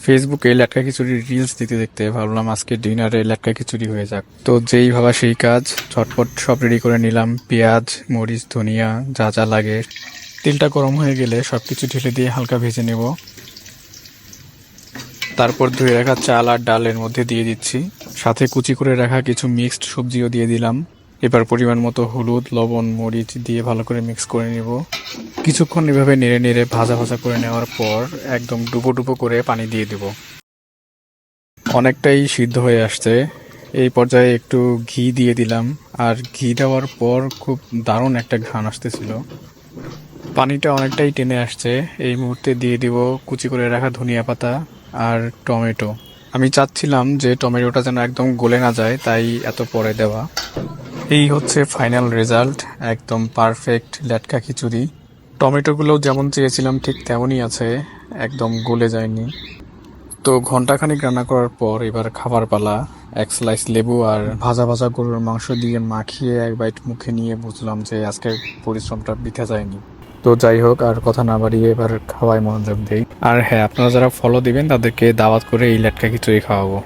ফেসবুকে লেটকা খিচুড়ির রিলস দেখতে দেখতে ভাবলাম আজকে ডিনারে লেটকা খিচুড়ি হয়ে যাক। তো যেই ভাবা সেই কাজ, ঝটপট সব রেডি করে নিলাম। পেঁয়াজ, মরিচ, ধনিয়া, যা যা লাগে। তেলটা গরম হয়ে গেলে সবকিছু ঢেলে দিয়ে হালকা ভেজে নেব। তারপর ধুয়ে রাখা চাল আর ডালের মধ্যে দিয়ে দিচ্ছি। সাথে কুচি করে রাখা কিছু মিক্সড সবজিও দিয়ে দিলাম। এবার পরিমাণ মতো হলুদ, লবণ, মরিচ দিয়ে ভালো করে মিক্স করে নেব। কিছুক্ষণ এভাবে নেড়ে নেড়ে ভাজা ভাজা করে নেওয়ার পর একদম ডুবো ডুবো করে পানি দিয়ে দেব। অনেকটাই সিদ্ধ হয়ে আসছে। এই পর্যায়ে একটু ঘি দিয়ে দিলাম। আর ঘি দেওয়ার পর খুব দারুণ একটা ঘ্রাণ আসতেছিল। পানিটা অনেকটাই টেনে আসছে। এই মুহূর্তে দিয়ে দিব কুচি করে রাখা ধনিয়া পাতা আর টমেটো। আমি চাচ্ছিলাম যে টমেটোটা যেন একদম গলে না যায়, তাই এত পরে দেওয়া। এই হচ্ছে ফাইনাল রেজাল্ট, একদম পারফেক্ট লেটকা খিচুড়ি। টমেটোগুলো যেমন চেয়েছিলাম ঠিক তেমনই আছে, একদম গলে যায়নি। তো ঘন্টাখানিক রান্না করার পর এবার খাবার পালা। এক স্লাইস লেবু আর ভাজা ভাজা গরুর মাংস দিয়ে মাখিয়ে এক বাইট মুখে নিয়ে বুঝলাম যে আজকের পরিশ্রমটা বৃথা যায়নি। তো যাই হোক, আর কথা না বাড়িয়ে এবার খাওয়ায় মনোযোগ দেই। আর হ্যাঁ, আপনারা যারা ফলো দিবেন তাদেরকে দাওয়াত করে এই লেটকা খিচুড়ি খাওয়াবো।